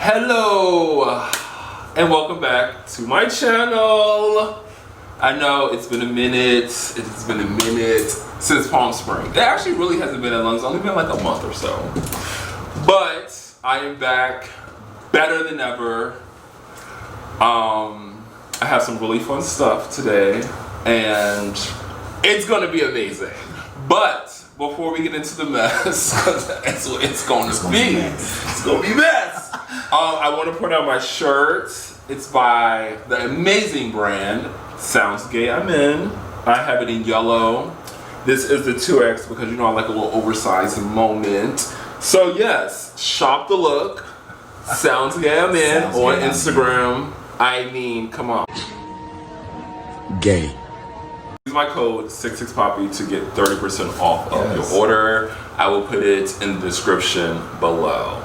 Hello and welcome back to my channel. I know it's been a minute. It has been a minute since Palm Springs. It actually really hasn't been that long. It's only been like a month or so. But I am back better than ever. I have some really fun stuff today and it's gonna be amazing. But before we get into the mess, because that's what it's going to be. It's going to be mess. I want to point out my shirt. It's by the amazing brand, Sounds Gay I'm In. I have it in yellow. This is the 2X because you know I like a little oversized moment. So yes, shop the look. Sounds Gay I'm In on Instagram. I mean, come on. Gay. Use my code Sixsixpapi to get 30% off of your order. I will put it in the description below.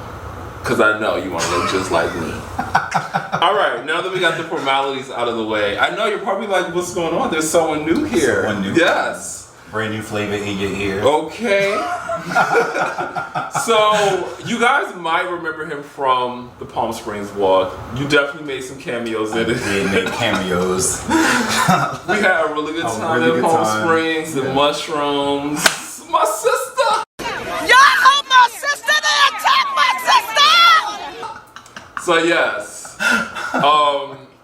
Because I know you want to look just like me. Alright, now that we got the formalities out of the way, I know you're probably like, what's going on? There's someone new here. Someone new. Yes. Brand new flavor in your ear. Okay. So, you guys might remember him from the Palm Springs vlog. You definitely made some cameos in it. We did make cameos. We had a really good time in Palm Springs, the mushrooms. My sister! Y'all help my sister! They attack my sister! So yes,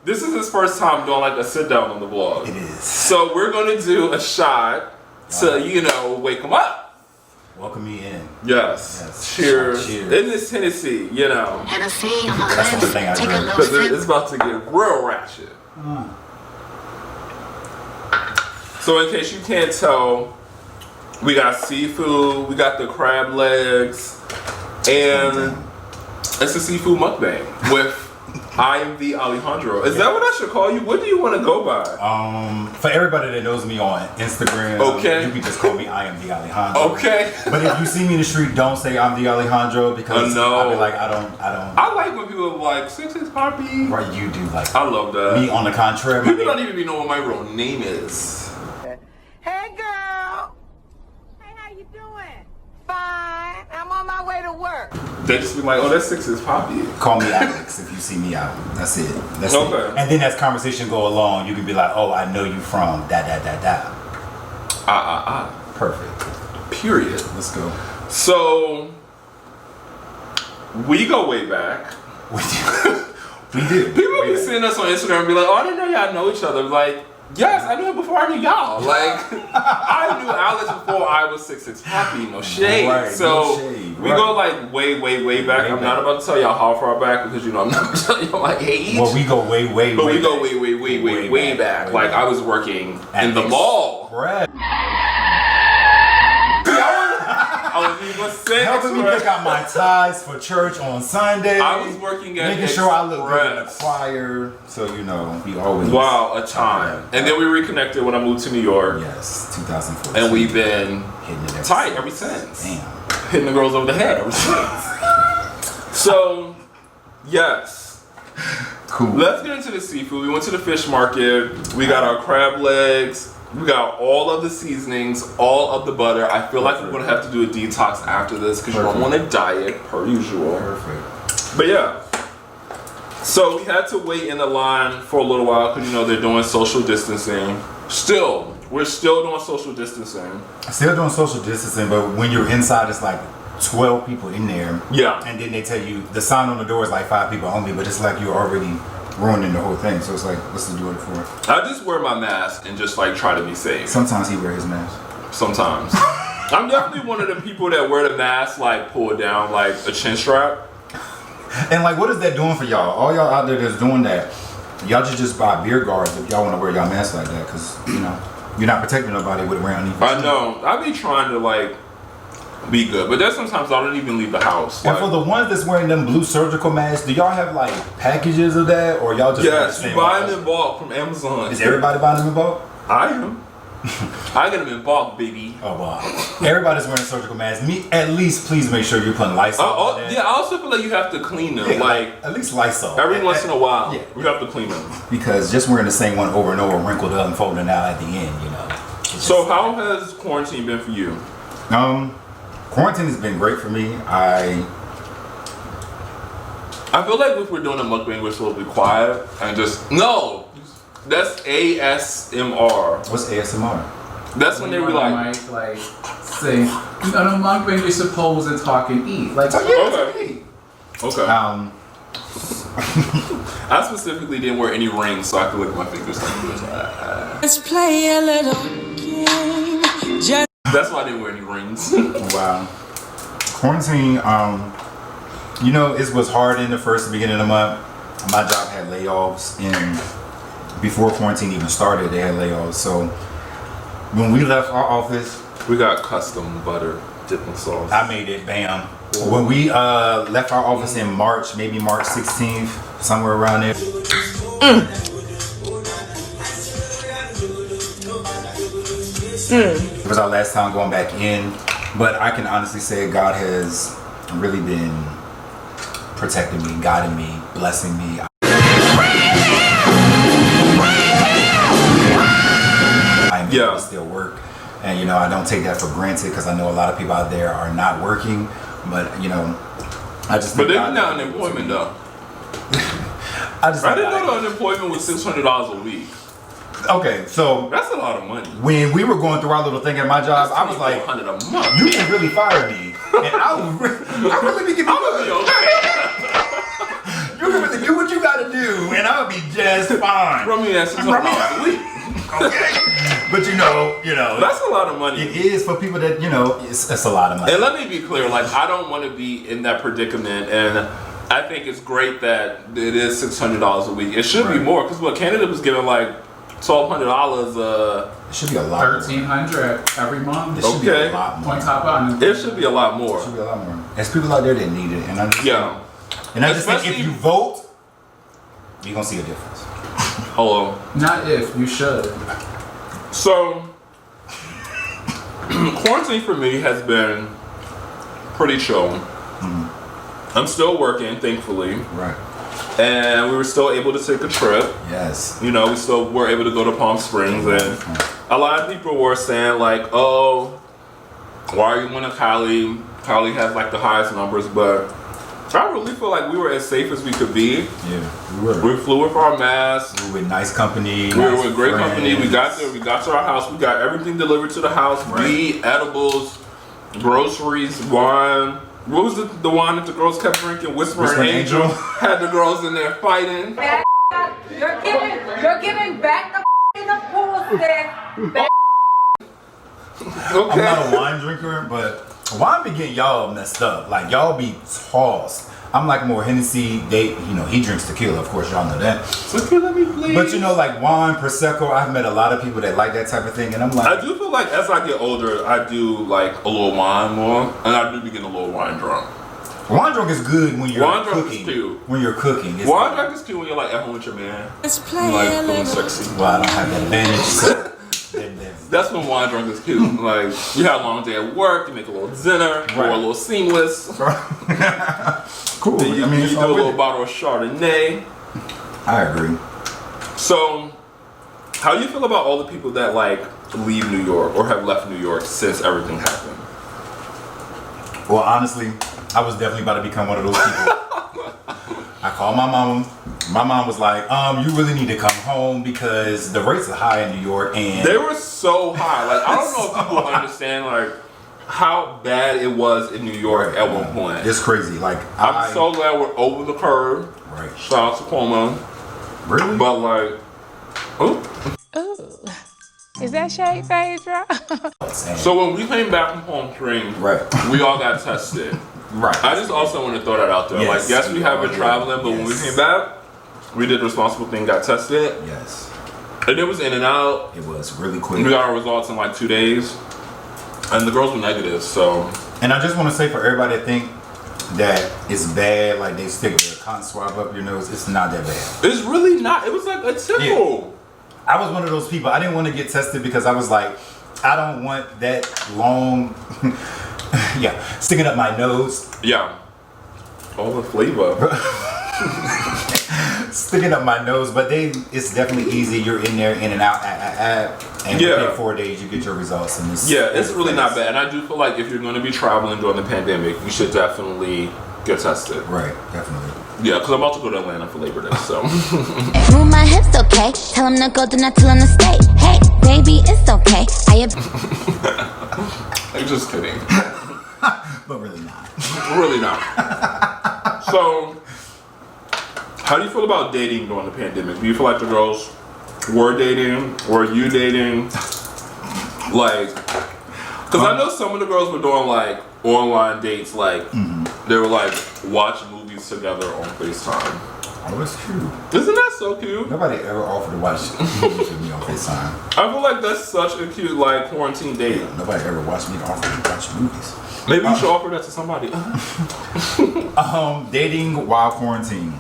this is his first time doing like a sit down on the vlog. It is. So we're gonna do a shot to, you know, wake him up. Welcome me in. Yes. Cheers. Cheers. In this Hennessy, you know. Hennessy on my That's the lips. thing I Take a drink. little Because sip. it's about to get real ratchet. So in case you can't tell, we got seafood, we got the crab legs, and it's a seafood mukbang with I am the Alejandro. Is that what I should call you? What do you want to go by? For everybody that knows me on Instagram, Okay. you can just call me I am the Alejandro. Okay. But if you see me in the street, don't say I'm the Alejandro because I'll be like, I don't. I like when people are like, Sixsixpapi. Right, you do like I love that. me on the contrary. People don't even know what my real name is. Hey girl! Hey, how you doing? Fine. I'm on my way to work. They just be like, oh, that's Sixsixpapi. Call me Alex if you see me out. That's it. That's Okay. it. And then as conversation go along, you can be like, oh, I know you from da. Perfect. Period. Let's go. So, we go way back. We do. People be seeing us on Instagram and be like, oh, I didn't know y'all know each other. Like, yes, I knew him before I knew y'all. Like, I knew Alex before I was Sixsixpapi. No shade. Right, So, no shade. we go like way back. I'm not about to tell y'all how far back because, you know, I'm not going to tell y'all my age. Well, we go way But we go back. way back. Like, I was working in the mall. Correct. I was even saying Helping me pick out my ties for church on Sunday. I was working at making sure I look good in the Express. choir. So, you know, we always. Wow, a time. And then we reconnected when I moved to New York. Yes, 2014. And we've been hitting it tight ever since. Damn. Hitting the girls over the head ever since. So, yes. Cool. Let's get into the seafood. We went to the fish market. We got our crab legs. We got all of the seasonings, all of the butter. I feel like we're going to have to do a detox after this because you don't want to diet per usual. Perfect. But yeah. So we had to wait in the line for a little while because, you know, they're doing social distancing. We're still doing social distancing. Still doing social distancing, but when you're inside, it's like 12 people in there. Yeah. And then they tell you, the sign on the door is like 5 people only, but it's like you're already ruining the whole thing. So it's like, what's the do it for? I just wear my mask and just like try to be safe. Sometimes he wears his mask. Sometimes. I'm definitely one of the people that wear the mask like pulled down like a chin strap. And like, what is that doing for y'all? All y'all out there that's doing that, y'all should just buy beer guards if y'all want to wear y'all mask like that, because, you know, you're not protecting nobody with wearing anything. I know. I be trying to like be good, but there's sometimes I don't even leave the house. And Like, for the ones that's wearing them blue surgical masks, do y'all have like packages of that, or y'all just yes, you buy them in bulk from Amazon. Is everybody buying them in bulk? I am. I get them in bulk, baby. Oh wow! Everybody's wearing surgical masks. Me, at least, please make sure you're putting Lysol on that. Yeah, I also feel like you have to clean them. Yeah, like at least Lysol. every once in a while, yeah. you have to clean them. Because just wearing the same one over and over, wrinkled up and folding out at the end, you know. So how has quarantine been for you? Quarantine has been great for me. I feel like if we're doing a mukbang, we're supposed to be quiet and just no. That's ASMR. What's ASMR? That's when they were like, mic, like say, on a mukbang you're supposed to talk and eat. Like, okay. Okay. I specifically didn't wear any rings, so I could lick my fingers like this. Let's play a little game. That's why I didn't wear any rings. Wow. Quarantine, you know, it was hard in the beginning of the month. My job had layoffs, and before quarantine even started, they had layoffs. So when we left our office, We got custom butter dipping sauce. I made it, bam. When we left our office in March, maybe March 16th, somewhere around there. It was our last time going back in, but I can honestly say God has really been protecting me, guiding me, blessing me. I'm able to still work, and you know, I don't take that for granted because I know a lot of people out there are not working, but you know, I just But they're not unemployment though. I didn't know the unemployment was $600 a week. Okay, so that's a lot of money. When we were going through our little thing at my job, I was like, $100 a month. You can really fire me, and I really be giving you okay. You can really do what you got to do, and I'll be just fine. Run me that $600 a week. Okay, but you know, that's a lot of money. It is for people that it's a lot of money. And let me be clear, like I don't want to be in that predicament, and I think it's great that it is $600 a week. It should be more because what Canada was giving like $1,200. It should be a lot. $1,300 every month. It should be a lot more. On top of it should be a lot more. It should be a lot more. There's people out there that need it, and I just and I just think if you vote, you're gonna see a difference. Hello. Not if, you should. So quarantine for me has been pretty chill. I'm still working, thankfully. Right. And we were still able to take a trip. Yes. You know, we still were able to go to Palm Springs, and a lot of people were saying like, "Oh, why are you going to Cali? Cali has like the highest numbers," but I really feel like we were as safe as we could be. Yeah, we were. We flew with our masks. We were with nice company. We were with great company. We got there. We got to our house. We got everything delivered to the house. Weed, edibles, groceries, wine. What was the wine that the girls kept drinking? Whispering Angel. Had the girls in there fighting. You're giving back the pool stick. I'm not a wine drinker, but wine be getting y'all messed up. Like y'all be tossed. I'm like more Hennessy. He drinks tequila, of course, y'all know that. Tequila, me please. But you know, like wine, prosecco. I've met a lot of people that like that type of thing, and I'm like, I do feel like as I get older, I do like a little wine more, and I do be getting a little wine drunk. Wine drunk is good when you're wine cooking. Drunk is cute. When you're cooking, wine drunk is cute when you're like at home with your man. Let's play like a feeling little. sexy. Well, I don't have that advantage. So That's when wine drunk is cute. Like you have a long day at work, you make a little dinner, or a little seamless. Cool. Then you do a little bottle of Chardonnay. I agree. So, how do you feel about all the people that like leave New York or have left New York since everything happened? Well, honestly, I was definitely about to become one of those people. I called my mom. My mom was like, you really need to come home because the rates are high in New York, and they were so high. Like I don't know if people understand like how bad it was in New York at one point. It's crazy. Like I'm so glad we're over the curve. Right. Shout out to Cuomo. Really? But like, Ooh. Is that shade Phaedra? So when we came back from Palm Springs, we all got tested. Right. I just also want to throw that out there. Yes, like, yes, we have been traveling, but when we came back, we did the responsible thing, got tested. Yes. And it was in and out. It was really quick. We got our results in like 2 days. And the girls were negative, so. And I just want to say for everybody that think that it's bad, like they stick a cotton swab up your nose, it's not that bad. It's really not. It was like a tickle. Yeah. I was one of those people. I didn't want to get tested because I was like, I don't want that long, sticking up my nose. Yeah. All the flavor. Sticking up my nose, but it's definitely easy. You're in there, in and out, and within 4 days you get your results. And it's really not bad. And I do feel like if you're going to be traveling during the pandemic, you should definitely get tested. Right, definitely. Yeah, because I'm about to go to Atlanta for Labor Day, so. Move my hips, okay? Tell him to go, do not tell him to stay. Hey, baby, it's okay. I'm just kidding. But really not. Really not. So, how do you feel about dating during the pandemic? Do you feel like the girls were dating? Were you dating? Like, because I know some of the girls were doing like online dates, like they were like watching movies together on FaceTime. Oh, that's cute. Isn't that so cute? Nobody ever offered to watch movies with me on FaceTime. I feel like that's such a cute like quarantine date. Yeah, nobody ever watched me offer to watch movies. Maybe you should offer that to somebody. Dating while quarantine.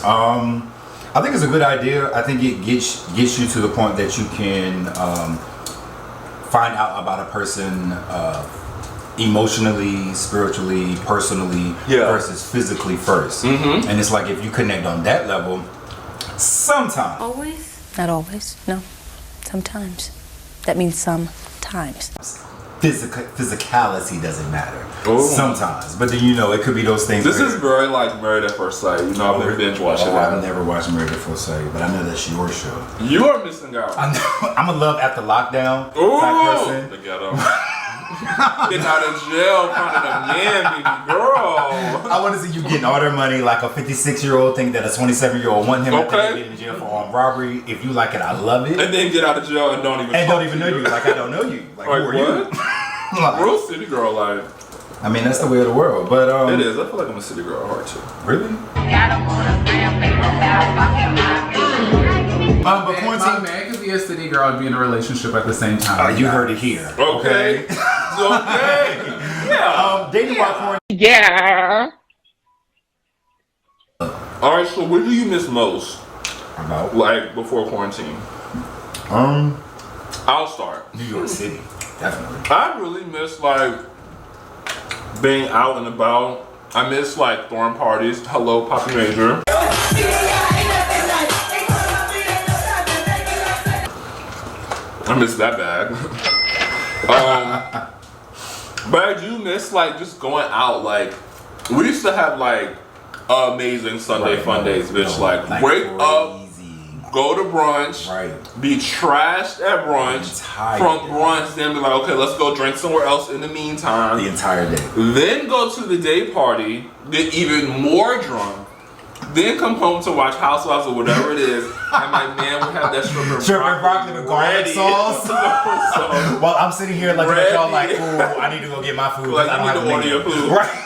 I think it's a good idea. I think it gets you to the point that you can find out about a person emotionally, spiritually, personally, versus physically first. And it's like if you connect on that level, sometimes. Always? Not always. No. Sometimes. That means sometimes. Physicality doesn't matter. Oh. Sometimes. But then it could be those things. This is very like Married at First Sight. You know, I've been binge watching that. I've never watched Married at First Sight, but I know that's your show. You are missing out. I'm a love after lockdown Ooh, type person. the ghetto. Getting out of jail in front of the man, baby girl. I want to see you getting all their money like a 56-year-old think that a 27-year-old want him after they get in jail for armed robbery. If you like it, I love it. And then get out of jail and don't even know you. Like I don't know you. Like who are what? you? Like, real city girl, like. I mean, that's the way of the world, but it is. I feel like I'm a city girl at heart too. Really? But quarantine. My man could be a city girl and be in a relationship at the same time. You heard it here. Okay. Okay. Yeah. Dating while quarantine. Yeah. All right. So, what do you miss most? About like before quarantine. I'll start. New York City, definitely. I really miss like being out and about. I miss like throwing parties. Hello, Poppy Major. I miss that bag. But I do miss like just going out. Like we used to have like amazing Sunday fun days, bitch. Like wake up, go to brunch, be trashed at brunch, from brunch, then be like, okay, let's go drink somewhere else in the meantime. The entire day. Then go to the day party, get even more drunk, then come home to watch Housewives or whatever it is, and my man would have that shrimp and broccoli with garlic sauce. While I'm sitting here looking at y'all like, ooh, I need to go get my food. Like, you need to order your food. Right.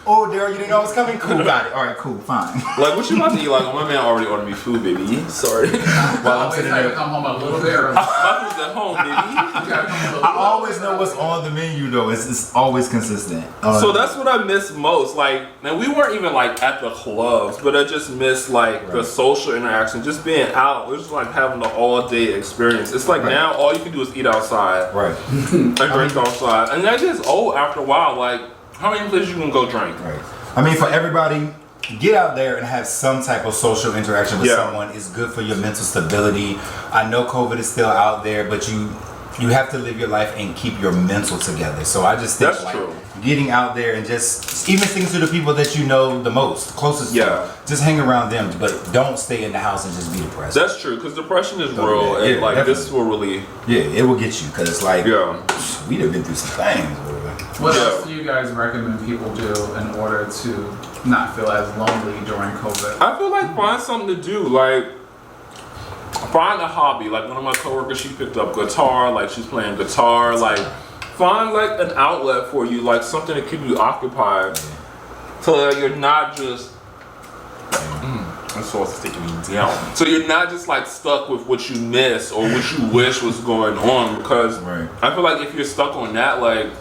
Oh, Daryl, you didn't know I was coming? Cool, got it. All right, cool, fine. Like, what you about to eat? Like, my man already ordered me food, baby. Sorry. While I'm sitting there, come home a little bit early. My food's at home, baby. I always know what's on the menu, though. It's always consistent. So that's what I miss most. Like, and we weren't even like at the clubs, but I just miss like the social interaction, just being out. It was just like having the all-day experience. It's like now all you can do is eat outside, and drink outside, and that gets old after a while. Like, how many places you can go drink? I mean, for everybody, get out there and have some type of social interaction with someone. It's good for your mental stability. I know COVID is still out there, but you have to live your life and keep your mental together. So I just think getting out there and just even speaking to the people that you know the most, closest to, just hang around them, but don't stay in the house and just be depressed. That's true, because depression is real, and like definitely. this will really it will get you, because it's like we've been through some things. What else do you guys recommend people do in order to not feel as lonely during COVID? I feel like find something to do, like find a hobby. Like one of my coworkers, she picked up guitar, like she's playing guitar. Like find like an outlet for you, like something to keep you occupied, so that you're not just. That sauce is taking me down. So you're not just like stuck with what you miss or what you wish was going on, because I feel like if you're stuck on that, like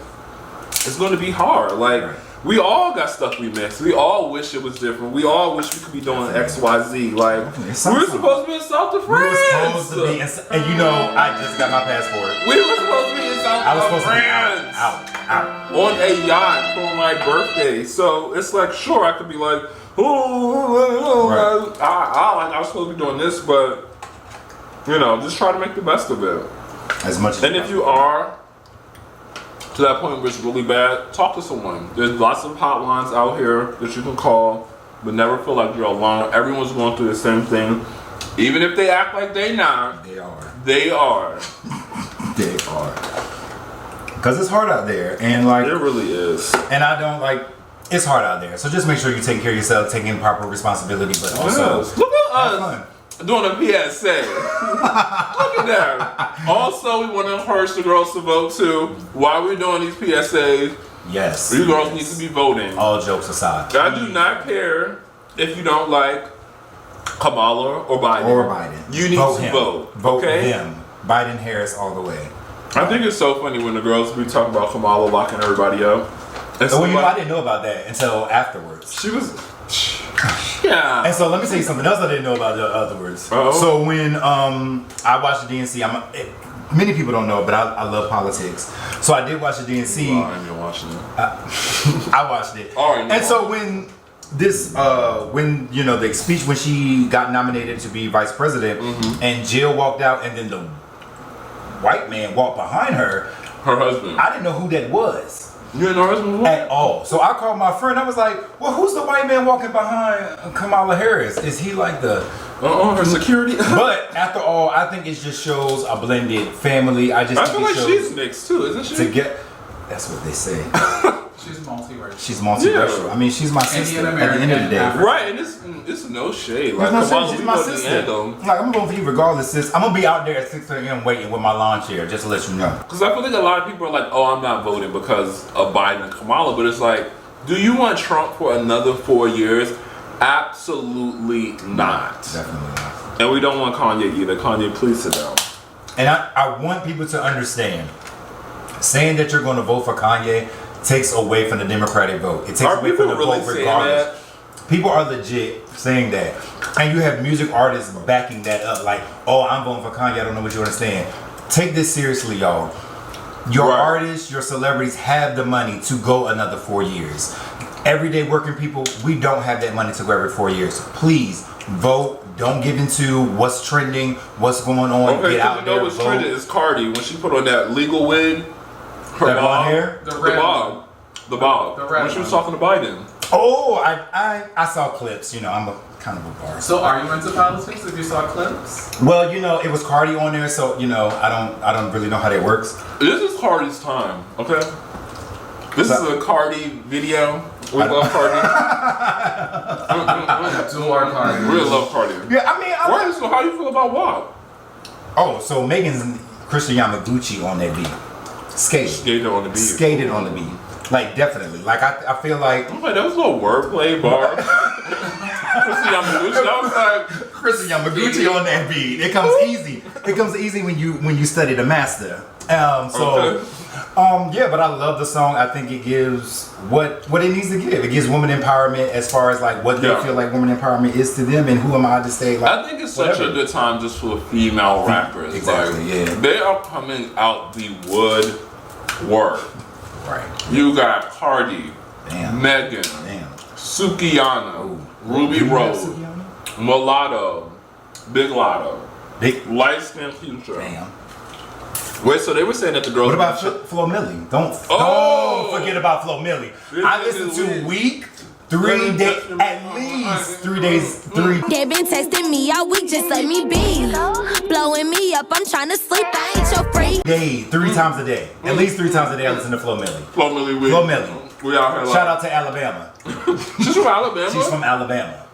it's going to be hard. Like we all got stuff we missed. We all wish it was different. We all wish we could be doing X, Y, Z. Like we were supposed to be in South of France. We were supposed to be, and you know, I just got my passport. We were supposed to be in South of France. Out. On a yacht for my birthday. So it's like, sure, I could be like, I was supposed to be doing this, but you know, just try to make the best of it. As much as and if you are to that point where it's really bad, talk to someone. There's lots of hotlines out here that you can call. but never feel like you're alone. Everyone's going through the same thing. Even if they act like they not. They are. They are. They are. Because it's hard out there. And like. It really is. And I don't like. It's hard out there. So just make sure you take care of yourself, taking proper responsibility, but also. Yes. Look at us doing a PSA. Look at that. Also, we want to encourage the girls to vote too. While we're doing these PSAs, yes. you girls need to be voting. All jokes aside. I do not care if you don't like Kamala or Biden. You need to vote. Vote okay? him. Biden, Harris, all the way. I think it's so funny when the girls be talking about Kamala locking everybody up. And well, you know, I didn't know about that until afterwards. She was. Yeah. And so let me tell you something else I didn't know about afterwards. Uh-oh. So when I watched the DNC, many people don't know, but I love politics. So I did watch the DNC. Oh, I ain't been watching it. I watched it. All right. And so when this, when you know the speech when she got nominated to be vice president, and Jill walked out, and then the white man walked behind her. Her husband. I didn't know who that was. You didn't know her husband at all. So I called my friend. I was like, "Well, who's the white man walking behind Kamala Harris? Is he like the her security?" But after all, I think it just shows a blended family. I feel like she's mixed too, isn't she? That's what they say. She's multiracial. She's multiracial. Yeah. I mean, she's my sister at the end of the day. Right, and it's no shade. Like, she's my sister. Like, I'm going for you regardless, sis. I'm going to be out there at 6 a.m. waiting with my lawn chair, just to let you know. Because I feel like a lot of people are like, oh, I'm not voting because of Biden and Kamala. But it's like, do you want Trump for another 4 years? Absolutely not. Definitely not. And we don't want Kanye either. Kanye, please sit down. And I want people to understand, saying that you're going to vote for Kanye takes away from the Democratic vote. It takes away from the vote regardless. People are legit saying that. And you have music artists backing that up like, oh, I'm voting for Kanye, I don't know what you understand. Take this seriously, y'all. Your artists, your celebrities have the money to go another 4 years. Everyday working people, we don't have that money to go every 4 years. Please, vote. Don't give into what's trending, what's going on. Okay, get out you know what's trending is Cardi. When she put on that legal wig, her bob hair, the bob. When she was talking to Biden. Oh, I saw clips. You know, I'm a kind of a bar. So are you into politics? If you saw clips? Well, you know, it was Cardi on there, so you know, I don't really know how that works. This is Cardi's time, okay? This is a Cardi video. We love Cardi. Cardi. We really love Cardi. Yeah, I mean, so how do you feel about WAP? Oh, so Megan's Christian Yamaguchi on that beat. Skated on the beat. Skated on the beat. Like, definitely. Like, I feel like... I'm like, that was a little wordplay bar. Christian Yamaguchi. I was like... Christian Yamaguchi on that beat. It comes easy. It comes easy when you study the master. Yeah, but I love the song. I think it gives what it needs to give. It gives women empowerment as far as like what they feel like women empowerment is to them, and who am I to say like. I think it's such a good time just for female rappers. Exactly. Like, yeah. They are coming out the woodwork. Right. You got Cardi, Megan, Sukiyana, Ruby Rose, Mulatto, Big Lotto, Light Skin Future. Damn. Wait, so they were saying that the girls... What about Flo Milli? Don't forget about Flo Milli. I listened to Week, 3 days, at least 3 days, They been texting me all week, just let me be. Blowing me up, I'm trying to sleep, I ain't your freak. Day, 3 times a day. At least 3 times a day I listen to Flo Milli. Flo Milli. Flo Milli. We out here. Shout out to Alabama. She's from Alabama? She's from Alabama.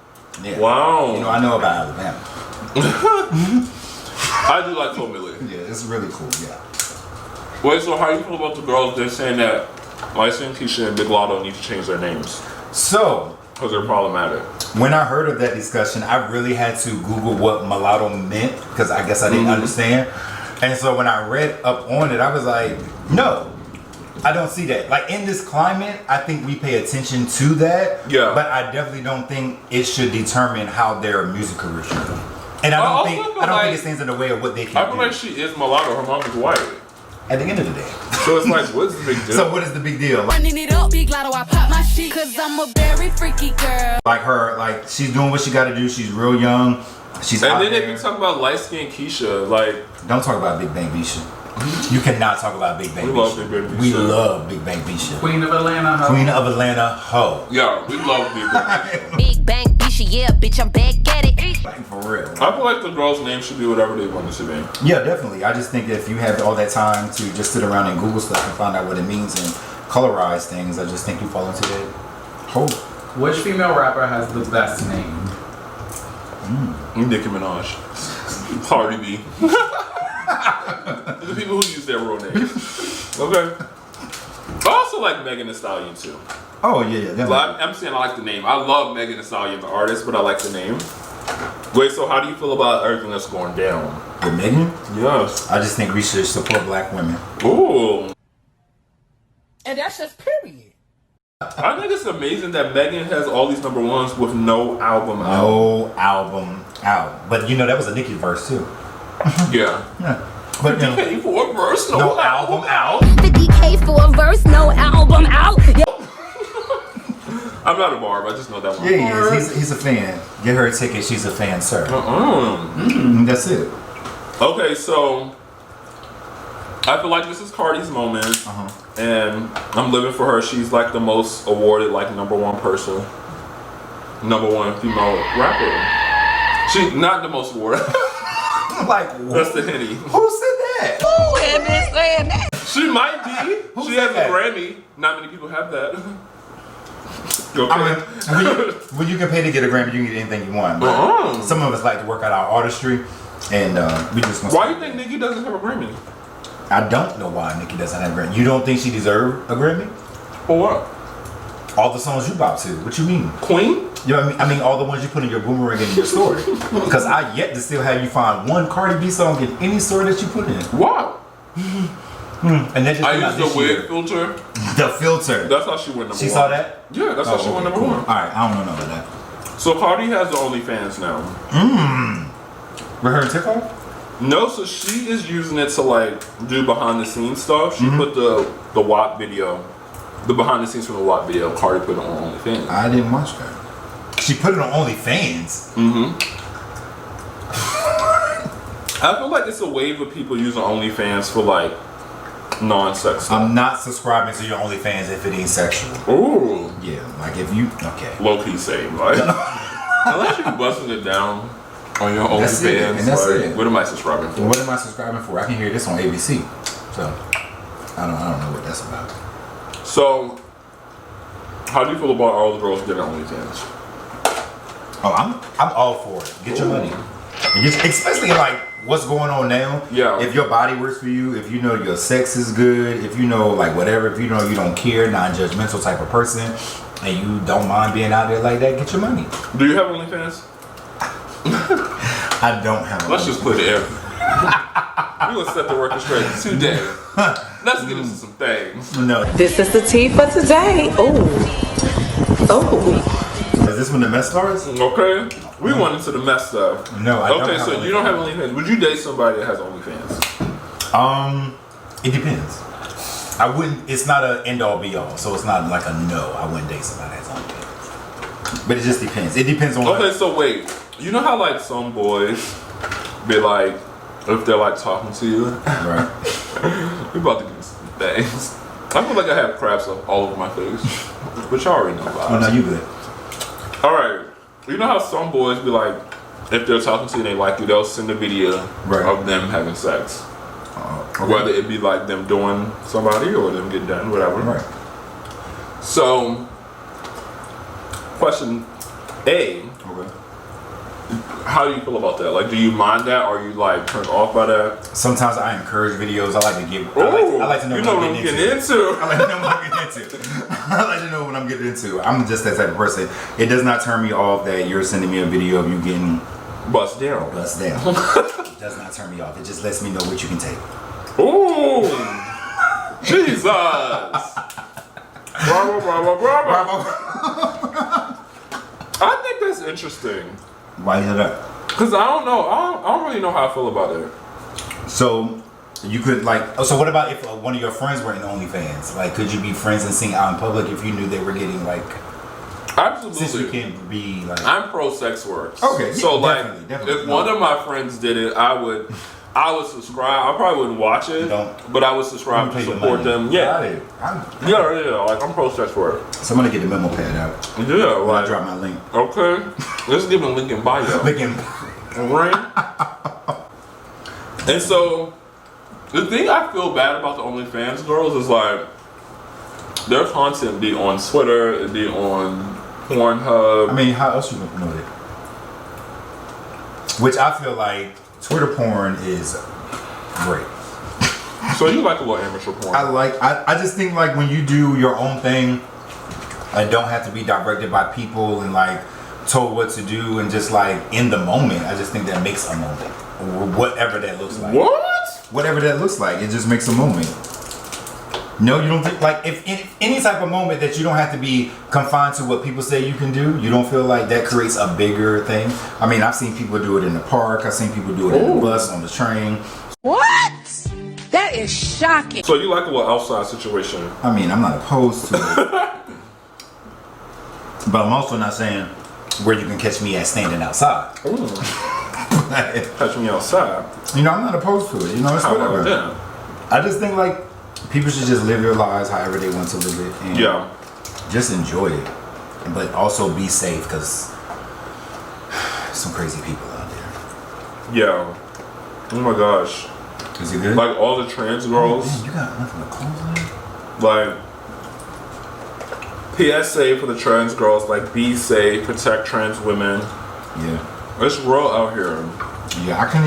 Yeah. Wow. You know, I know about Alabama. I do like Flo Milli. Yeah, it's really cool, yeah. Wait, so how do you feel about the girls? They're saying that Light Skin Keisha and Big Lotto need to change their names. So, because they're problematic. When I heard of that discussion, I really had to Google what mulatto meant, because I guess I didn't understand. And so when I read up on it, I was like, no, I don't see that. Like, in this climate, I think we pay attention to that. Yeah. But I definitely don't think it should determine how their music career should go. And I don't think it stands in the way of what they can do. I feel like she is mulatto. Her mom is white. At the end of the day. So it's like, what's the big deal? So what is the big deal? Running it up, Big Lotto, I pop my shit, cause I'm a very freaky girl. Like her, like she's doing what she got to do. She's real young. She's and out then there. they be talking about light skin Keisha, like. Don't talk about Big Bang Bisha. You cannot talk about Big Bang Bisha. We love Big Bang Bisha. Queen of Atlanta, ho. Queen of Atlanta, ho. Yeah, we love Big Bang Bisha. Big Bang yeah, bitch, I'm back at it. Like, for real. I feel like the girls' name should be whatever they want it to be. Yeah, definitely. I just think if you have all that time to just sit around and Google stuff and find out what it means and colorize things, I just think you fall into that hole. Which female rapper has the best name? Nicki Minaj. Cardi B. The people who use their real names. Okay. I also like Megan Thee Stallion too. Oh, yeah, definitely. Like, I'm saying I like the name. I love Megan Thee Stallion, the artist, but I like the name. Wait, so how do you feel about everything that's going down? With Megan? Yes. I just think we should support black women. Ooh. And that's just period. I think it's amazing that Megan has all these number ones with no album out. No album out. But you know, that was a Nicki verse too. Yeah. Yeah. But you know, 50K for a verse, no album out. 50K for a verse, no album out. I'm not a barb, I just know that one. Yeah, he is. He's a fan. Get her a ticket. She's a fan, sir. That's it. Okay, so I feel like this is Cardi's moment, and I'm living for her. She's like the most awarded, like #1 person, #1 female rapper. She's not the most awarded. Like, That's the Henny. who said that? Who had been saying that? She might be. Who She said has that? a Grammy. Not many people have that. Okay. I mean, when you can pay to get a Grammy, you can get anything you want. But some of us like to work out our artistry, and we just. Why do you think Nicki doesn't have a Grammy? I don't know why Nicki doesn't have a Grammy. You don't think she deserved a Grammy? For what? All the songs you bop to. What you mean? Queen? You know what I mean? I mean all the ones you put in your boomerang and in your story. Because I yet to still have you find one Cardi B song in any story that you put in. Wow. And that just I came out used the this year. wig filter. The filter. That's how she went #1. She saw that? Yeah, that's how she went okay, #1. cool. All right, I don't know about that. So Cardi has the OnlyFans now. With her and TikTok? No, so she is using it to like do behind the scenes stuff. She put the WAP video, the behind the scenes from the WAP video. Cardi put it on OnlyFans. I didn't watch that. She put it on OnlyFans. I feel like it's a wave of people using OnlyFans for like non-sex stuff. I'm not subscribing to your OnlyFans if it ain't sexual. Ooh, Yeah, like if you okay. low key same. Like unless you busting it down on your That's it, OnlyFans, and that's like, it. what am I subscribing for? What am I subscribing for? I can hear this on ABC. So I don't know what that's about. So, how do you feel about all the girls getting OnlyFans? Oh, I'm all for it. Get your money. And especially like what's going on now. Yeah. If your body works for you, if you know your sex is good, if you know like whatever, if you know you don't care, non-judgmental type of person, and you don't mind being out there like that, get your money. Do you have OnlyFans? I don't have. Let's just put it in. We're gonna set the record straight today. Let's get into some things. No. This is the tea for today. Ooh. Oh. Is this when the mess starts? Okay, we went into the mess stuff. No, I don't. Okay, have so you don't have OnlyFans. Would you date somebody that has OnlyFans? It depends. I wouldn't. It's not an end all be all, so it's not like a no. I wouldn't date somebody that's OnlyFans. But it just depends. It depends on. Okay, so wait. You know how like some boys be like, if they're like talking to you, Right. we about to get some things. I feel like I have crabs all over my face, but y'all already know about Oh it. no, you good. All right. You know how some boys be like, if they're talking to you and they like you, they'll send a video of them having sex. Okay. Whether it be like them doing somebody or them getting done, whatever. Right. So, question A, Okay. how do you feel about that? Like, do you mind that? Or are you like turned off by that? Sometimes I encourage videos. I like to get. I like to know you what know I'm what I'm getting getting into. into. I like to know what I'm getting into. I like to know what I'm getting into. I'm just that type of person. It does not turn me off that you're sending me a video of you getting Bust down. bust down. It does not turn me off. It just lets me know what you can take. Ooh, Jesus! Bravo, bravo, bravo! I think that's interesting. Why is that? Cause I don't know. I don't really know how I feel about it. So you could like. Oh, so what about if one of your friends were in OnlyFans? Like, could you be friends and sing out in public if you knew they were getting like? Since you Absolutely. can't be like. I'm pro sex work. Okay, So yeah, like, definitely. if one of my friends did it, I would subscribe. I probably wouldn't watch it, but I would subscribe to support them. Yeah. I'm Yeah. Like I'm pro sex work. So I'm gonna get the memo pad out. Yeah. When I Like, drop my link. okay. Let's give him link in bio. Looking. Right? And so, the thing I feel bad about the OnlyFans girls is like, their content be on Twitter, it be on Pornhub. I mean, how else you gonna promote it? Which I feel like Twitter porn is great. So you like a little amateur porn? I just think like when you do your own thing, and don't have to be directed by people and like told what to do and just like in the moment. I just think that makes a moment, or whatever that looks like. What? Whatever that looks like, it just makes a moment. No, you don't think like if any type of moment that you don't have to be confined to what people say you can do, you don't feel like that creates a bigger thing. I mean, I've seen people do it in the park. I've seen people do it in the bus, on the train. What? That is shocking. So you like a little outside situation? I mean, I'm not opposed to it, but I'm also not saying where you can catch me at standing outside. Catch me outside. You know, I'm not opposed to it. You know, it's How whatever. about that? I just think like people should just live their lives however they want to live it, and just enjoy it, but also be safe because some crazy people out there. Yeah. Oh my gosh. Is it good? Like all the trans girls. Man, you got nothing to close on? Like PSA for the trans girls. Like be safe, protect trans women. Yeah. It's real out here. Yeah, I can't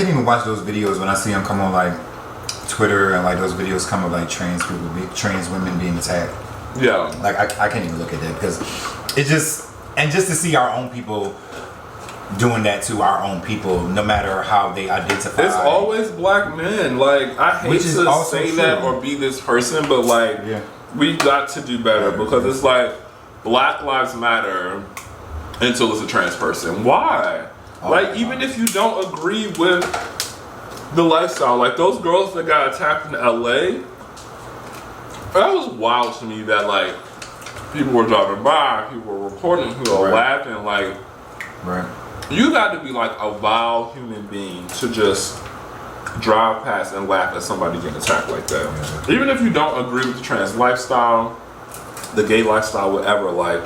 even watch those videos when I see them come on like Twitter and like those videos come of like trans women being attacked. Yeah. Like I can't even look at that because it just to see our own people doing that to our own people, no matter how they identify. It's always black men. Like I hate to say that or be this person, but like we got to do better because it's like Black Lives Matter until it's a trans person. Why? Like even if you don't agree with the lifestyle, like those girls that got attacked in LA, that was wild to me that like people were driving by, people were recording, people were laughing, like you got to be like a vile human being to just drive past and laugh at somebody getting attacked like that. Even if you don't agree with the trans lifestyle, the gay lifestyle, whatever, like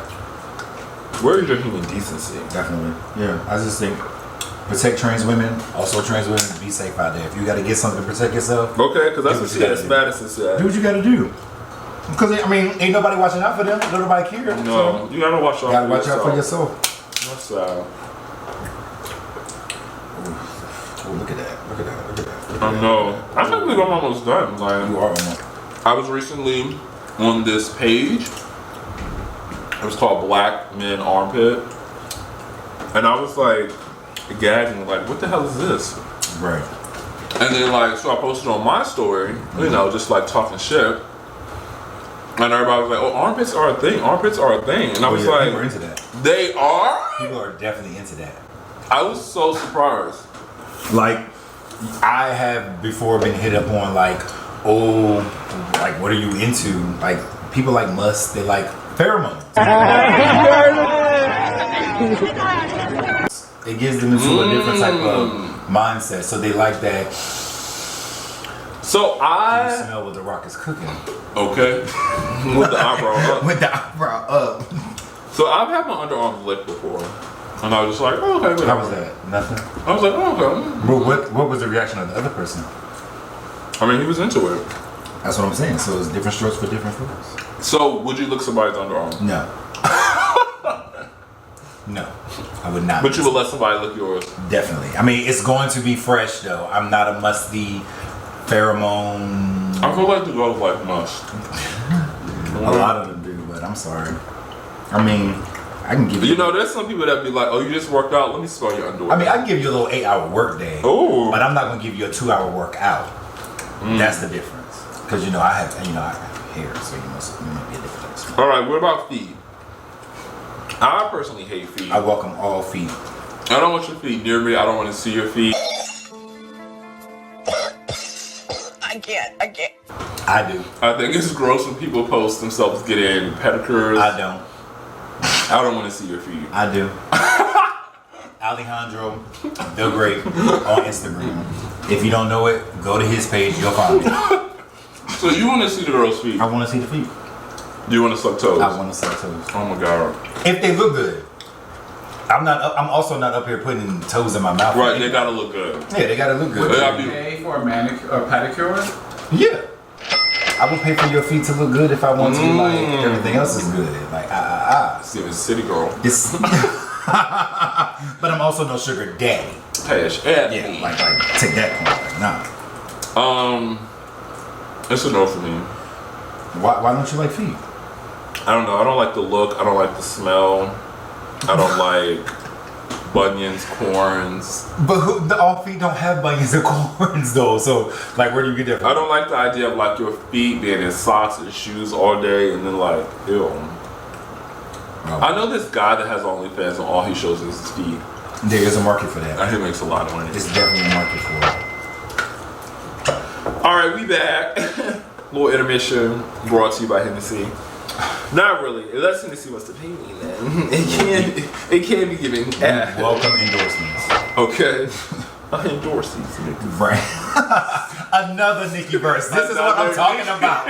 where is your human decency? Definitely. Yeah. I just think protect trans women, also trans women, be safe out there. If you got to get something to protect yourself, okay, because that's what she has Madison said. Do what you got to do. Because I mean, ain't nobody watching out for them. Nobody care. No, so you gotta watch out. You gotta watch out for yourself. That's Oh, look at that! Look at that! Look at that! I know. I can't believe I'm almost done. Like you are almost. I was recently on this page. It was called Black Men Armpit, and I was like gagging, like, what the hell is this? Right. And then like, so I posted on my story, you know, just like talking shit. And everybody was like, oh, armpits are a thing. Armpits are a thing. And I was like, people are into that. They are? People are definitely into that. I was so surprised. Like, I have before been hit up on like, oh, like what are you into? Like people like musk, they like pheromones. It gives them into a different type of mindset. So they like that. So you smell what the rock is cooking. Okay. With the eyebrow up. With the eyebrow up. So I've had my underarms licked before. And I was just like, oh, okay, whatever. How was that? Nothing? I was like, oh, okay. But what was the reaction of the other person? I mean, he was into it. That's what I'm saying. So it's different strokes for different folks. So would you lick somebody's underarm? No. No, I would not. But you would let somebody lick yours? Definitely. I mean, it's going to be fresh though. I'm not a musty pheromone. I feel like the girls like must. A lot of them do, but I'm sorry. I mean, I can give you. You know, there's some people that be like, oh, you just worked out. Let me smell your underwear. I mean, I can give you a little 8-hour work day. Ooh. But I'm not gonna give you a 2-hour workout. That's the difference. Because I have hair, so it might be a difference. All right. What about feet? I personally hate feet. I welcome all feet. I don't want your feet near me. I don't want to see your feet. I can't. I do. I think it's gross when people post themselves getting pedicures. I don't. I don't want to see your feet. I do. Alejandro, the Great, on Instagram. If you don't know it, go to his page. You'll find it. So you want to see the girl's feet? I want to see the feet. You want to suck toes? I want to suck toes. Oh my god. If they look good. I'm also not up here putting toes in my mouth. Right, they gotta look good. Yeah, they gotta look good. They gotta You be- pay for a manicure or pedicure? Yeah. I would pay for your feet to look good if I want to. Like everything else is good. Like It's giving city girl. It's. But I'm also no sugar daddy. Cash. Yeah, like take that point. Like, nah. It's a no for me. Why don't you like feet? I don't know. I don't like the look. I don't like the smell. I don't like bunions, corns. But all feet don't have bunions and corns though. So like, where do you get that from? I don't like the idea of like your feet being in socks and shoes all day and then like, ew. Oh. I know this guy that has OnlyFans and all he shows is his feet. There is a market for that. And he makes a lot of money. There's definitely a market for it. All right, we back. Little intermission brought to you by Hennessy. Not really. Unless Hennessy wants to pay me, then it can be giving. Welcome endorsements. Okay. I endorse these niggas. Right. Another Nikki verse. This is what I'm talking about.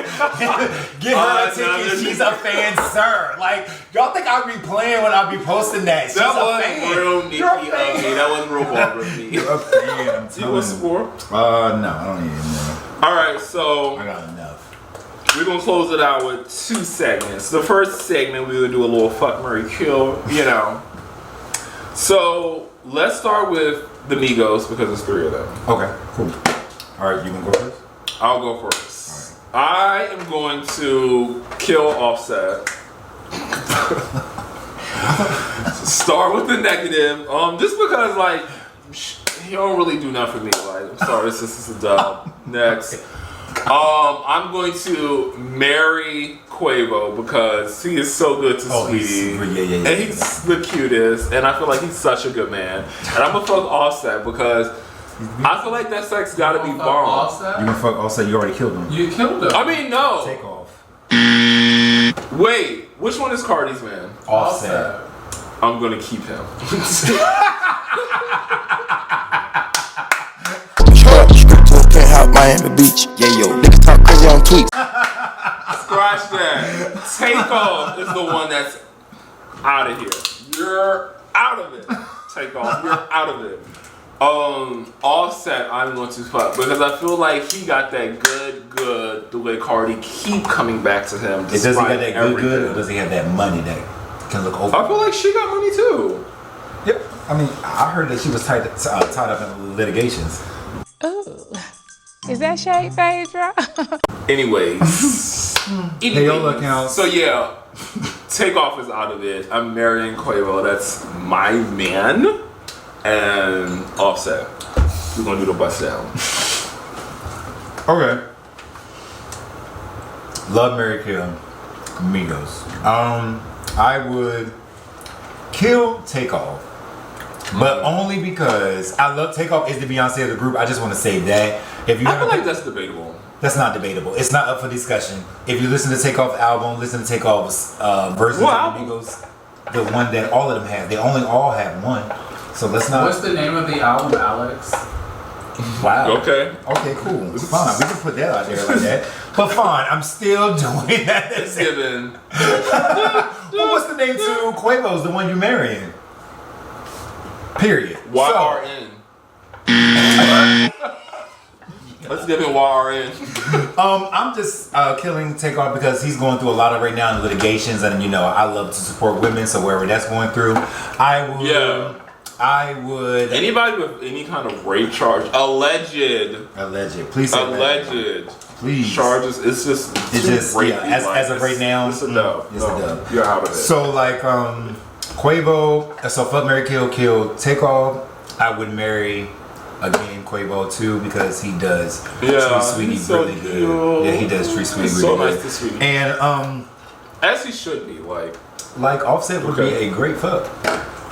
Get her a ticket. She's a fan, sir. Like, y'all think I'd be playing when I be posting that? She's That a wasn't fan. real Nikki You're a of me. fan. That wasn't real Barbara of me. You're a fan. I'm You telling want you. some more? No, I don't even know. All right, so I got enough. we're gonna close it out with 2 segments. The first segment we're gonna do a little fuck, marry, kill. You know. So let's start with the Migos because there's 3 of them. Okay, cool. All right, you gonna go first? I'll go first. I am going to kill Offset. Start with the negative. Just because like he don't really do nothing for me. Like, I'm sorry, this is a dub. Next. I'm going to marry Quavo because he is so good to Sweetie. Yeah. And he's the cutest, and I feel like he's such a good man. And I'm gonna fuck Offset because I feel like that sex gotta be bomb. Offset? You gonna fuck also you already killed him. You killed him. I mean, no. Take off. Wait, which one is Cardi's man? Offset. I'm gonna keep him. Penthouse, Miami Beach. Yeah, yo, niggas talk crazy on tweets. Scratch that. Takeoff is the one that's out of here. You're out of it. Takeoff, you're out of it. Offset, I'm going to fuck because I feel like he got that good. The way Cardi keep coming back to him. Does he got that good, or does he have that money that can look over? I feel like she got money too. Yep. I mean, I heard that she was tied up in litigations. Ooh. Is that shade, Phaedra? Anyways. Hey, yo, look out. So yeah, Takeoff is out of it. I'm marrying Quavo. That's my man. And Offset. We're gonna do the bust down. Okay. Love, marry, kill. Migos. I would kill Takeoff. But only because I love Takeoff is the Beyonce of the group. I just want to say that. If you I feel like that's debatable. That's not debatable. It's not up for discussion. If you listen to Takeoff album, listen to Takeoff's versions of the Migos, the one that all of them have. They only all have one. So let's not. What's the name of the album, Alex? Wow. Okay. Okay, cool. Fine. We can put that out there like that. But fine, I'm still doing that. It's given. Well, what's the name to Quavo's, the one you're marrying? Period. YRN. Let's give him YRN. I'm just killing Takeoff because he's going through a lot of right now in litigations, and you know I love to support women, so wherever that's going through, I would. Yeah. I would. Anybody with any kind of rape charge, alleged. Please say alleged. Please. Charges. It's just. Yeah, as of right now, it's a dub. It's a dub. You're out of it. So like Quavo. So fuck, marry, kill Takeoff. I would marry again Quavo too because he does treat Sweetie really good. Yeah, he does treat Sweetie really good. Nice to Sweetie. And as he should be, like Offset would be a great fuck.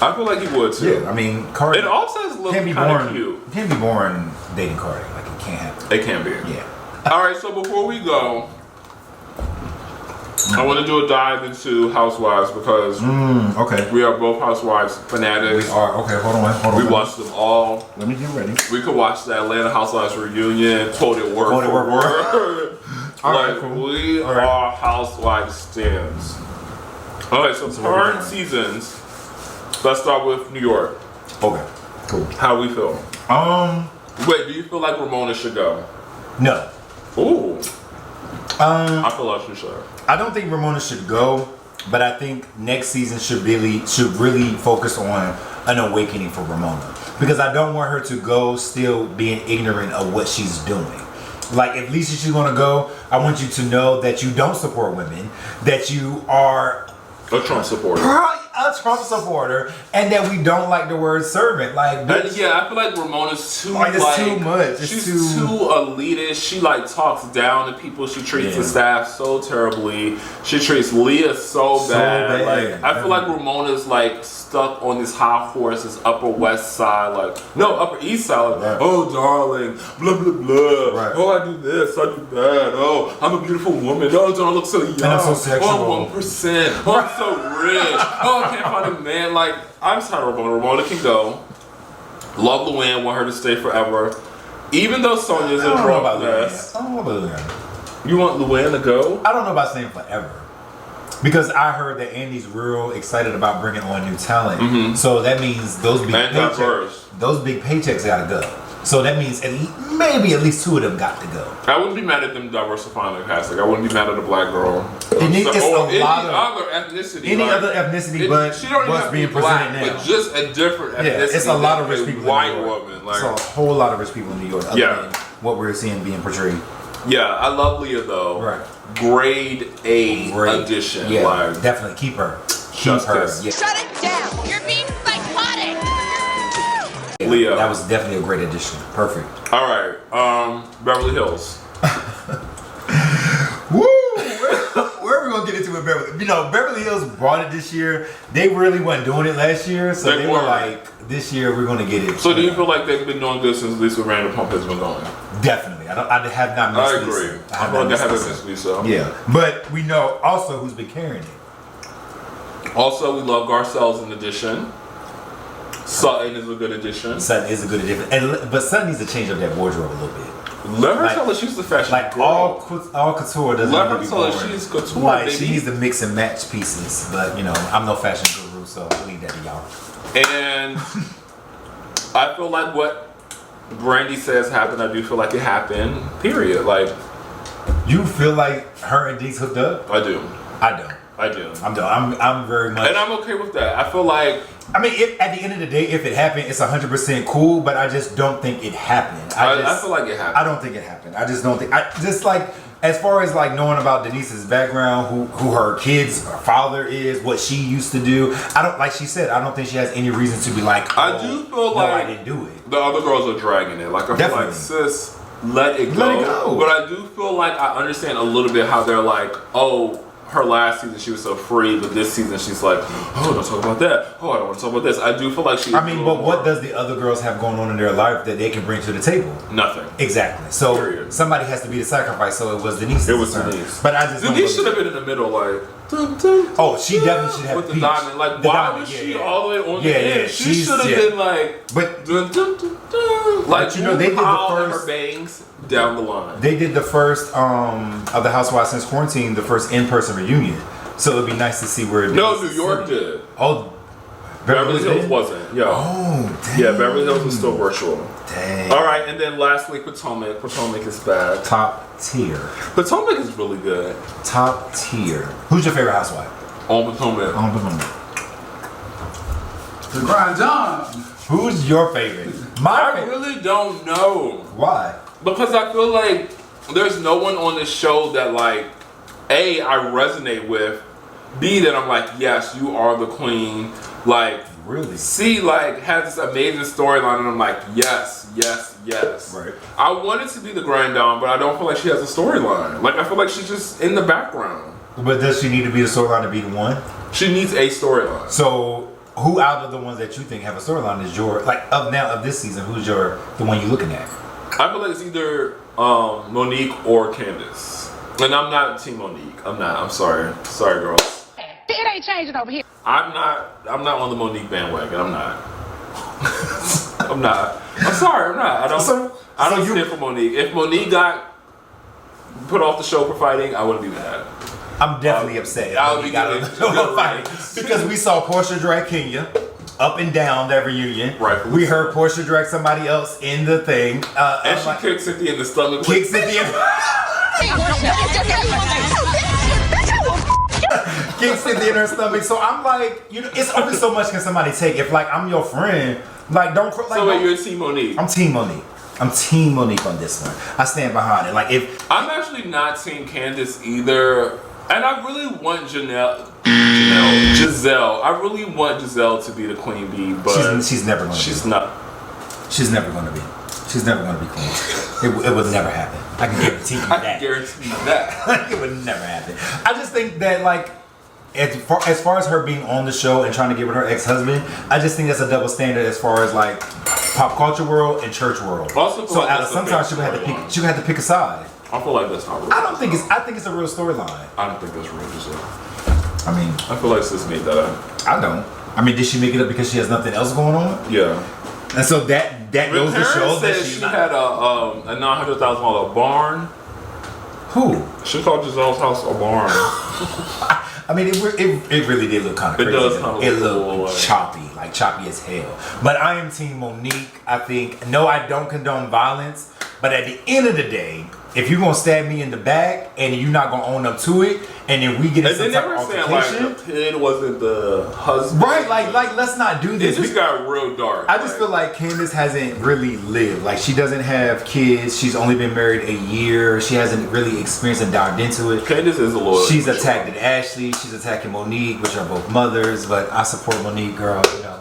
I feel like he would too. Yeah, I mean, Cardi. And Offset's look can't be kind born. of cute. Can't be born dating Cardi. Like it can't happen. It can be. Yeah. All right. So before we go, I want to do a dive into Housewives because okay. we are both Housewives fanatics. We are. Okay, hold on. We watched them all. Let me get ready. We could watch the Atlanta Housewives reunion, quote it word for word. All Like, right, cool. we are Housewives stands. Alright, so current seasons, Let's start with New York. Okay, cool. How we feel? Wait, do you feel like Ramona should go? No. Ooh. I feel like she should. I don't think Ramona should go, but I think next season should really focus on an awakening for Ramona, because I don't want her to go still being ignorant of what she's doing. Like, if Lisa, she's gonna go, I want you to know that you don't support women, that you are a Trump supporter. A Trump supporter, and that we don't like the word servant. Like, bitch, yeah, I feel like Ramona's too it's too much. She's too elitist. She like talks down to people. She treats the staff so terribly. She treats Leah so bad. Like, I feel like Ramona's like stuck on this high horse, this Upper West Side, Upper East Side. Like, oh darling, blah blah blah. Right. Oh, I do this, I do that. Oh, I'm a beautiful woman. Oh, don't I look so young? And I'm so sexual. Oh, 1%. Oh, I'm so rich. Oh, I can't find a man. Like, I'm tired of Ramona. Ramona can go. Love Luann, want her to stay forever. Even though Sonya's a drug mess. I don't know about Luann. You want Luann to go? I don't know about staying forever. Because I heard that Andy's real excited about bringing on new talent. Mm-hmm. So that means those big paychecks gotta go. So that means maybe at least 2 of them got to go. I wouldn't be mad at them diversifying the cast. Like, I wouldn't be mad at a black girl. Any other ethnicity, but she don't what's being presented now. But just a different ethnicity. Yeah, it's a lot of rich people. White woman. Like, it's a whole lot of rich people in New York. Other than what we're seeing being portrayed. Yeah, I love Leah though. Right. Grade A addition. Yeah, like, definitely keep her. Keep her. Yeah. Shut it down. You're being psychotic. Leah. That was definitely a great addition. Perfect. All right. Beverly Hills. Woo! Where are we gonna get into with Beverly? You know, Beverly Hills brought it this year. They really weren't doing it last year, so they were like, this year we're gonna get it. So do you feel like they've been doing good since Lisa Vanderpump has been going? Definitely. I have not missed Lisa. I agree. I feel like I haven't missed Lisa. Yeah, but we know also who's been carrying it. Also, we love Garcelle's an addition. Sutton is a good addition. Sutton is a good addition, but Sutton needs to change up that wardrobe a little bit. Let her tell us she's the fashion girl. All couture doesn't. Let her tell us she's couture. Like, she needs to mix and match pieces, but you know, I'm no fashion guru, so I'll leave that to y'all. And I feel like what Brandy says happened. I do feel like it happened. Period. Like, you feel like her and Deeks hooked up? I do. I don't. I do. I'm very much. And I'm okay with that. I feel like. I mean, at the end of the day, if it happened, it's 100% cool. But I just don't think it happened. I feel like it happened. I don't think it happened. I just don't think. As far as like knowing about Denise's background, who her kid's father is, what she used to do. I don't, like she said, I don't think she has any reason to be like. Oh, I do feel like I didn't do it. The other girls are dragging it. Like, I feel like, sis, let it go. Let it go. But I do feel like I understand a little bit how they're like, oh, her last season she was so free, but this season she's like, oh, don't talk about that. Oh, I don't want to talk about this. I do feel like she. I mean, but what does the other girls have going on in their life that they can bring to the table? Nothing. Exactly. So somebody has to be the sacrifice. So it was Denise. It was Denise. But I just Denise should have been in the middle, like. Oh, she definitely should have with the diamond. Like, why was she all the way on the end? She should have been like. But like, you know, they did the first. Her bangs down the line. They did the first of the Housewives since quarantine, the first in-person reunion. So it'd be nice to see where. No, New York did. Oh, Beverly Hills wasn't. Yeah. Oh, dang. Yeah, Beverly Hills was still virtual. Dang. All right, and then lastly, Potomac. Potomac is bad. Top tier. Potomac is really good. Top tier. Who's your favorite housewife? On Potomac. On Potomac. The Grand John. Who's your favorite? I really don't know. Why? Because I feel like there's no one on this show that, like, A, I resonate with, B, that I'm like, yes, you are the queen. Like, really? C, like, has this amazing storyline, and I'm like, yes, yes, yes. Right. I wanted to be the Grand Dame, but I don't feel like she has a storyline. Like, I feel like she's just in the background. But does she need to be the storyline to be the one? She needs a storyline. So, who out of the ones that you think have a storyline is your, like, of this season, who's the one you're looking at? I feel like it's either Monique or Candace. And I'm not Team Monique. I'm not. I'm sorry. Sorry, girls. It ain't changing over here. I'm not on the Monique bandwagon. I'm not. I'm not. I'm sorry. I'm not. I don't stand for Monique. If Monique got put off the show for fighting, I wouldn't be mad. I'm definitely upset. I would be fighting because we saw Portia drag Kenya. up and down that reunion. Right. We heard Portia drag somebody else in the thing. And she kicks Cynthia in the stomach. Kicks Cynthia. Kicks Cynthia in her stomach. So I'm like, you know, it's only so much can somebody take. If like I'm your friend, like don't. Like, so wait, you're Team Monique. I'm Team Monique. I'm Team Monique on this one. I stand behind it. Like if I'm actually not Team Candace either, and I really want Giselle. I really want Giselle to be the queen bee, but she's never going to. She's not. She's never going to be. She's never going to be queen. It would never happen. I can guarantee you that. I can guarantee you that. It would never happen. I just think that like. As far as her being on the show and trying to get with her ex-husband, I just think that's a double standard as far as like pop culture world and church world. Also, so sometimes she would have to pick. She would have to pick a side. I feel like that's not real. I don't think it's. I think it's a real storyline. I don't think that's real. I mean, I feel like sis made that up. I don't. I mean, did she make it up because she has nothing else going on? Yeah. And so that goes to show that she had a $900,000 barn. Who? She called Giselle's house a barn. I mean, it really did look kind of crazy. It does kind of It looked choppy, like choppy as hell. But I am Team Monique. I think, no, I don't condone violence. But at the end of the day, if you're going to stab me in the back and you're not going to own up to it, and then we get into some type of altercation. Like the kid wasn't the husband. Right, like let's not do this. It just got real dark. I just feel like Candace hasn't really lived. Like she doesn't have kids. She's only been married a year. She hasn't really experienced and dived into it. Candace is a lawyer. She's attacked at Ashley. She's attacking Monique, which are both mothers. But I support Monique, girl. You know.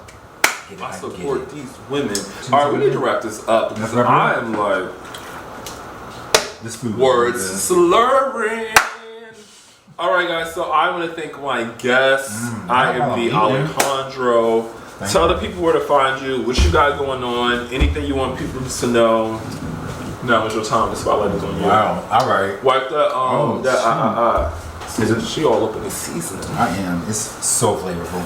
I support these women. All right, we need to wrap this up because I am like this food words slurring. All right, guys. So I want to thank my guests. I am the Alejandro. Tell the people where to find you. What you got going on? Anything you want people to know? Now is your time. The spotlight is on you. Wow. All right. Wipe that. She all up in the seasoning. I am. It's so flavorful.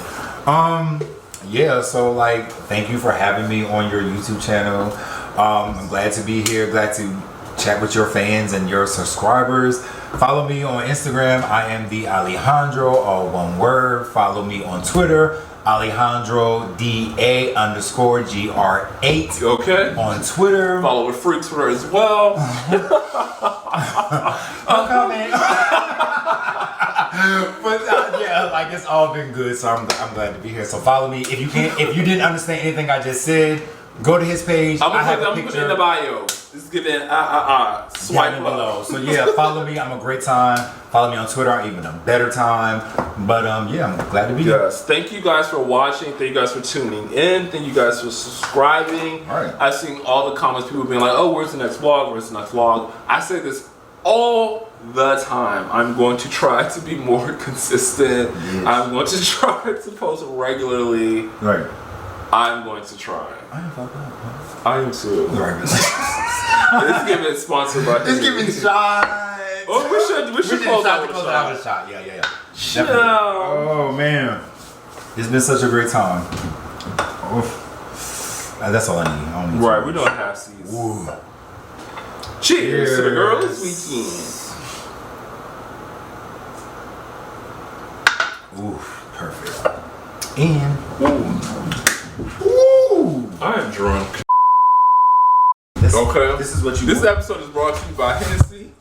Yeah. So like, thank you for having me on your YouTube channel. I'm glad to be here. Glad to chat with your fans and your subscribers. Follow me on Instagram. I am the Alejandro, all one word. Follow me on Twitter. Alejandro DA_GR8. Okay. On Twitter. Follow with Freak Twitter as well. No comment. But yeah, like it's all been good, so I'm glad to be here. So follow me. If you didn't understand anything I just said, go to his page. I'm gonna put it in the bio. Just give it swipe below. So yeah, follow me. I'm a great time. Follow me on Twitter. I'm even a better time. But yeah, I'm glad to be here. Yes. Thank you guys for watching. Thank you guys for tuning in. Thank you guys for subscribing. All right. I've seen all the comments. People being like, "Oh, where's the next vlog? Where's the next vlog?" I say this all the time. I'm going to try to be more consistent. Yes. I'm going to try to post regularly. Right. I'm going to try. I am fucked up. I am too. Right. It's giving sponsored by. It's giving shots. Oh, we should close out with a shot. Yeah. Definitely. Oh man, it's been such a great time. Oof. That's all I need. I don't need right, we don't have seeds. Cheers to the girl this weekend. Ooh, perfect. And I am drunk. Okay. This is what you. This episode is brought to you by Hennessy.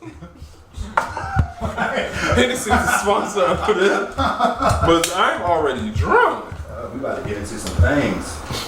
Hennessy is the sponsor of this, but I'm already drunk. We about to get into some things.